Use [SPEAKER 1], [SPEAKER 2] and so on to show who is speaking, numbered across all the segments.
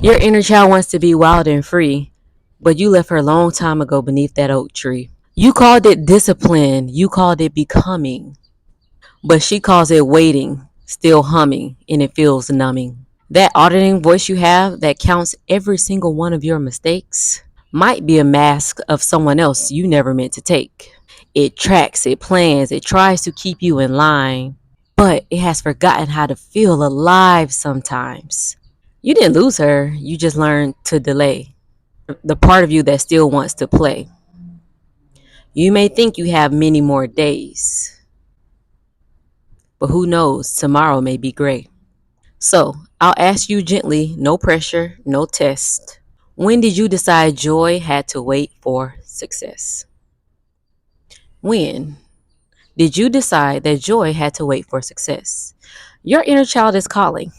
[SPEAKER 1] Your inner child wants to be wild and free, but you left her a long time ago beneath that oak tree. You called it discipline, you called it becoming, but she calls it waiting, still humming, and it feels numbing. That auditing voice you have that counts every single one of your mistakes might be a mask of someone else you never meant to take. It tracks, it plans, it tries to keep you in line, but it has forgotten how to feel alive sometimes. You didn't lose her, you just learned to delay. The part of you that still wants to play. You may think you have many more days, but who knows, tomorrow may be gray. So I'll ask you gently, no pressure, no test. When did you decide joy had to wait for success? When did you decide that joy had to wait for success? Your inner child is calling.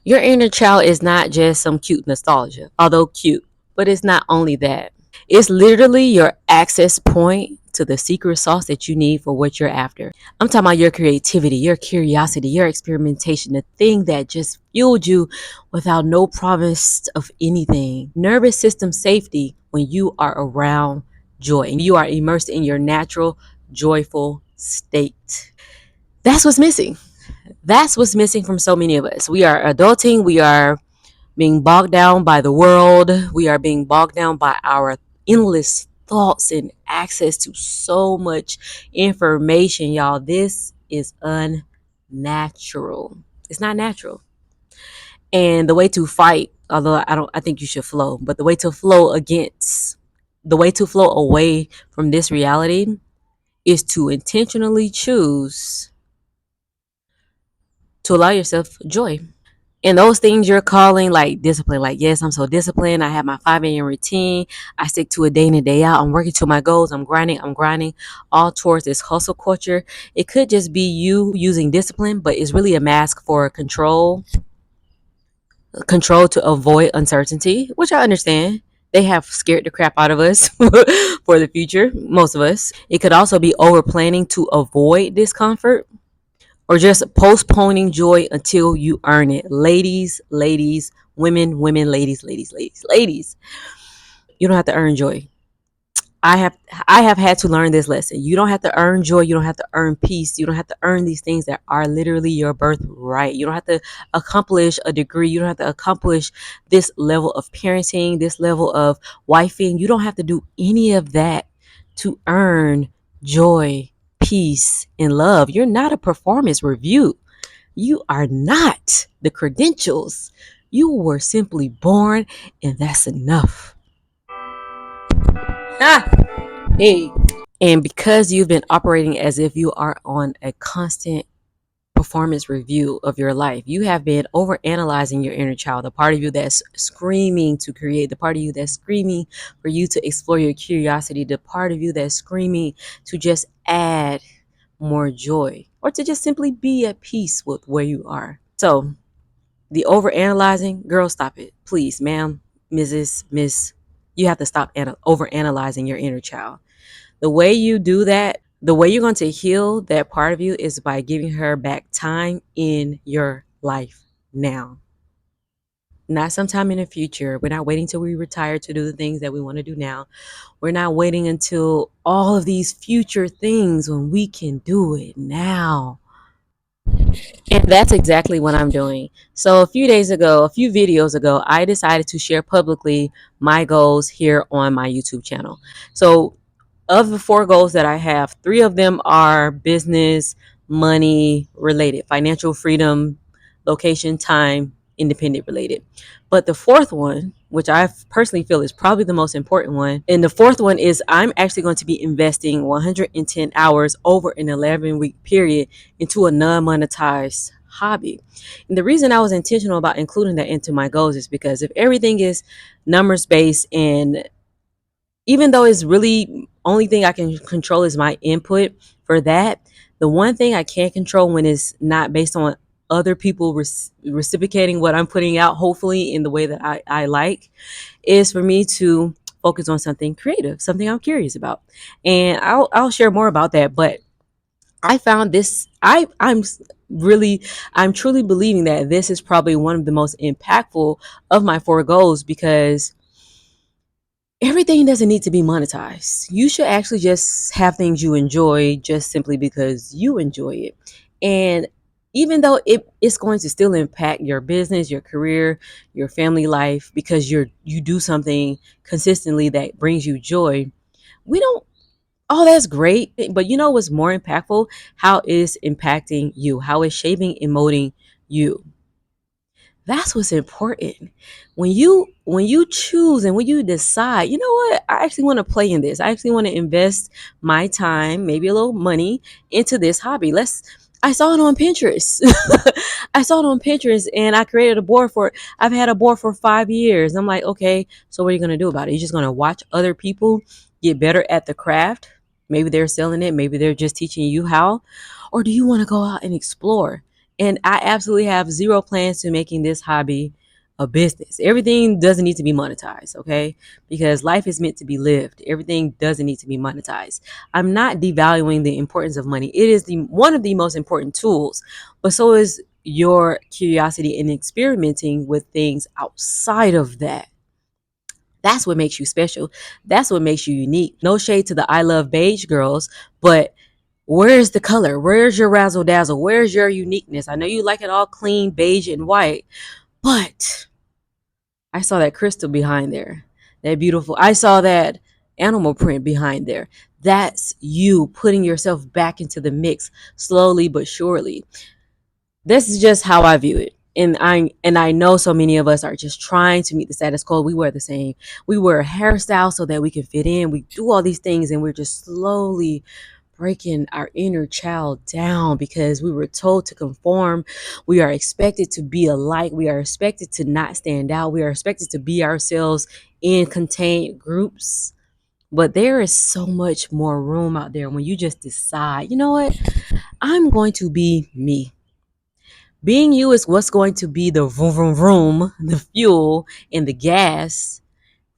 [SPEAKER 1] Your inner child is not just some cute nostalgia, although cute, but it's not only that. It's literally your access point to the secret sauce that you need for what you're after. I'm talking about your creativity, your curiosity, your experimentation, the thing that just fueled you without no promise of anything. Nervous system safety when you are around joy and you are immersed in your natural, joyful state. That's what's missing. That's what's missing from so many of us. We are adulting, we are being bogged down by the world. We are being bogged down by our endless thoughts and access to so much information, y'all. This is unnatural. It's not natural. And the way to fight, although I think you should flow, but the way to flow away from this reality is to intentionally choose to allow yourself joy. And those things you're calling like discipline, like, yes, I'm so disciplined. I have my 5 a.m. routine. I stick to it day in and day out. I'm working to my goals. I'm grinding all towards this hustle culture. It could just be you using discipline, but it's really a mask for control to avoid uncertainty, which I understand. They have scared the crap out of us for the future, most of us. It could also be over planning to avoid discomfort or just postponing joy until you earn it. Ladies, women, ladies. You don't have to earn joy. I have I have had to learn this lesson. You don't have to earn joy, you don't have to earn peace, you don't have to earn these things that are literally your birthright. You don't have to accomplish a degree, you don't have to accomplish this level of parenting, this level of wifing. You don't have to do any of that to earn joy, peace, and love. You're not a performance review. You are not the credentials. You were simply born, and that's enough. Ah, hey. And because you've been operating as if you are on a constant performance review of your life, you have been over analyzing your inner child, the part of you that's screaming to create, the part of you that's screaming for you to explore your curiosity, the part of you that's screaming to just add more joy or to just simply be at peace with where you are. So, the over analyzing, girl, stop it. Please, ma'am, Miss, you have to stop over analyzing your inner child. The way you do that, the way you're going to heal that part of you is by giving her back time in your life now. Not sometime in the future. We're not waiting till we retire to do the things that we want to do now. We're not waiting until all of these future things when we can do it now. And that's exactly what I'm doing. So a few videos ago, I decided to share publicly my goals here on my YouTube channel. So of the 4 goals that I have, 3 of them are business, money related, financial freedom, location, time, independent related. But the 4th one, which I personally feel is probably the most important one, and the 4th one is I'm actually going to be investing 110 hours over an 11-week period into a non-monetized hobby. And the reason I was intentional about including that into my goals is because if everything is numbers based, and even though it's really only thing I can control is my input for that, the one thing I can't control when it's not based on other people reciprocating what I'm putting out, hopefully in the way that I like, is for me to focus on something creative, something I'm curious about. And I'll share more about that. But I found this, I'm really, I'm truly believing that this is probably one of the most impactful of my four goals, because everything doesn't need to be monetized. You should actually just have things you enjoy just simply because you enjoy it. And even though it's going to still impact your business, your career, your family life, because you do something consistently that brings you joy, we don't, oh, that's great. But you know what's more impactful? How is impacting you? How is shaping and molding you? That's what's important. When you choose and when you decide, you know what, I actually want to play in this. I actually want to invest my time, maybe a little money, into this hobby. I saw it on Pinterest. I saw it on Pinterest and I created a board for it. I've had a board for 5 years. I'm like, okay, so what are you gonna do about it? You're just gonna watch other people get better at the craft. Maybe they're selling it, maybe they're just teaching you how. Or do you want to go out and explore? And I absolutely have zero plans to making this hobby a business. Everything doesn't need to be monetized, okay? Because life is meant to be lived. Everything doesn't need to be monetized. I'm not devaluing the importance of money. It is the one of the most important tools, but so is your curiosity in experimenting with things outside of that. That's what makes you special. That's what makes you unique. No shade to the I Love Beige girls, but where's the color? Where's your razzle dazzle? Where's your uniqueness? I know you like it all clean, beige, and white, but I saw that crystal behind there. That beautiful. I saw that animal print behind there. That's you putting yourself back into the mix slowly but surely. This is just how I view it. And I know so many of us are just trying to meet the status quo. We wear the same. We wear a hairstyle so that we can fit in. We do all these things and we're just slowly breaking our inner child down because we were told to conform. We are expected to be alike. We are expected to not stand out. We are expected to be ourselves in contained groups. But there is so much more room out there when you just decide, you know what? I'm going to be me. Being you is what's going to be the vroom vroom vroom, the fuel and the gas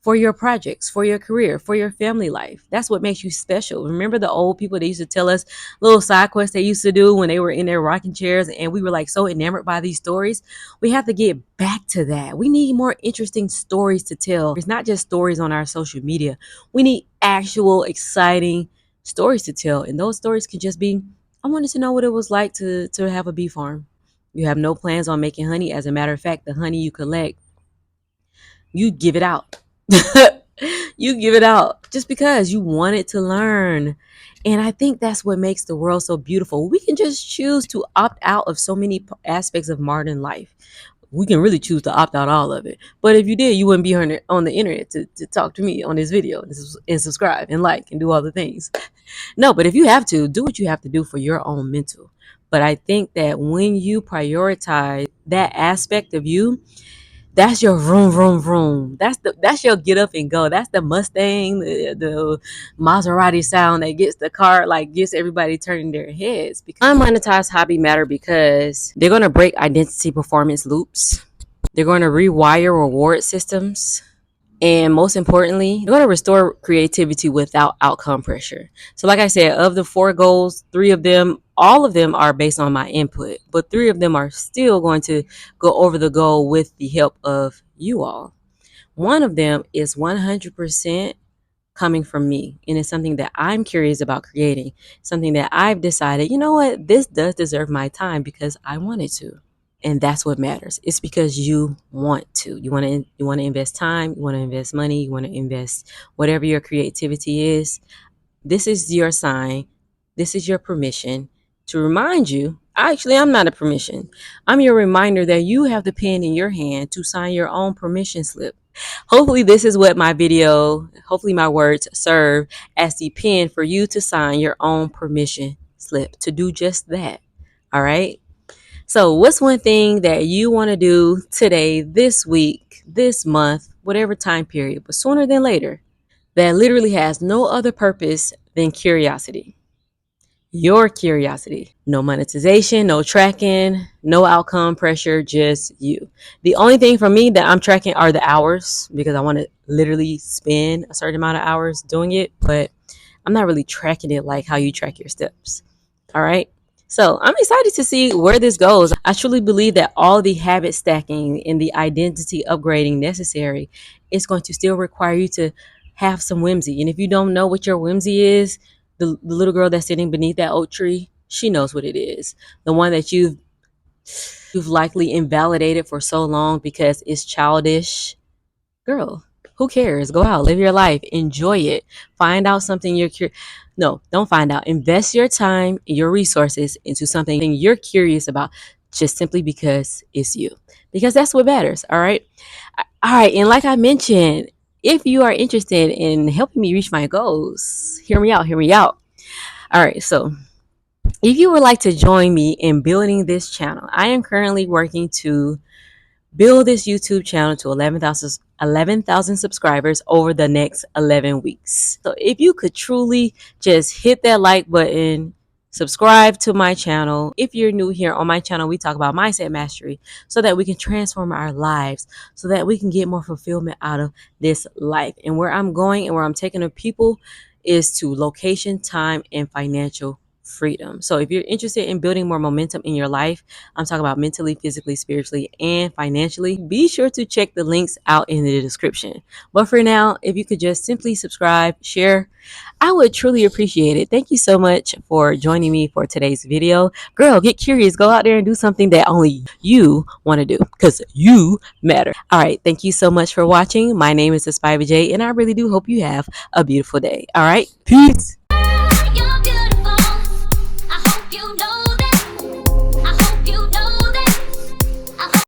[SPEAKER 1] for your projects, for your career, for your family life. That's what makes you special. Remember the old people, they used to tell us little side quests they used to do when they were in their rocking chairs and we were like so enamored by these stories. We have to get back to that. We need more interesting stories to tell. It's not just stories on our social media. We need actual exciting stories to tell. And those stories could just be, I wanted to know what it was like to have a bee farm. You have no plans on making honey. As a matter of fact, the honey you collect, you give it out. You give it out just because you wanted to learn. And I think that's what makes the world so beautiful. We can just choose to opt out of so many aspects of modern life. We can really choose to opt out all of it. But if you did, you wouldn't be on the internet to talk to me on this video and subscribe and like and do all the things. No, but if you have to, do what you have to do for your own mental. But I think that when you prioritize that aspect of you, that's your vroom vroom vroom. That's your get up and go. That's the Mustang, the Maserati sound that gets the car, like gets everybody turning their heads. Because unmonetized hobby matter because they're gonna break identity performance loops. They're going to rewire reward systems. And most importantly, they're going to restore creativity without outcome pressure. So, like I said, of the four goals, three of them, all of them are based on my input, but three of them are still going to go over the goal with the help of you all. One of them is 100% coming from me, and it's something that I'm curious about creating, something that I've decided, you know what, this does deserve my time because I wanted to. And that's what matters. It's because you want to. You want to invest time, you want to invest money, you want to invest whatever your creativity is. This is your sign. This is your permission to remind you. Actually, I'm not a permission. I'm your reminder that you have the pen in your hand to sign your own permission slip. Hopefully, this is what my video, hopefully my words serve as the pen for you to sign your own permission slip to do just that. All right. So, what's one thing that you want to do today, this week, this month, whatever time period, but sooner than later, that literally has no other purpose than curiosity? Your curiosity. No monetization, no tracking, no outcome pressure, just you. The only thing for me that I'm tracking are the hours because I want to literally spend a certain amount of hours doing it, but I'm not really tracking it like how you track your steps. All right. So I'm excited to see where this goes. I truly believe that all the habit stacking and the identity upgrading necessary is going to still require you to have some whimsy. And if you don't know what your whimsy is, the little girl that's sitting beneath that oak tree, she knows what it is. The one that you've likely invalidated for so long because it's childish. Girl, who cares? Go out, live your life, enjoy it. Find out something you're curious. No, don't find out. Invest your time, your resources into something you're curious about, just simply because it's you. Because that's what matters. All right. All right. And like I mentioned, if you are interested in helping me reach my goals, hear me out. Hear me out. All right. So if you would like to join me in building this channel, I am currently working to build this YouTube channel to 11,000 subscribers over the next 11 weeks. So if you could truly just hit that like button, subscribe to my channel. If you're new here on my channel, we talk about mindset mastery so that we can transform our lives, so that we can get more fulfillment out of this life. And where I'm going and where I'm taking the people is to location, time, and financial freedom. So if you're interested in building more momentum in your life, I'm talking about mentally, physically, spiritually, and financially, be sure to check the links out in the description. But for now, if you could just simply subscribe, share, I would truly appreciate it. Thank you so much for joining me for today's video. Girl, get curious. Go out there and do something that only you want to do because you matter. All right. Thank you so much for watching. My name is Aspire J, and I really do hope you have a beautiful day. All right. Peace.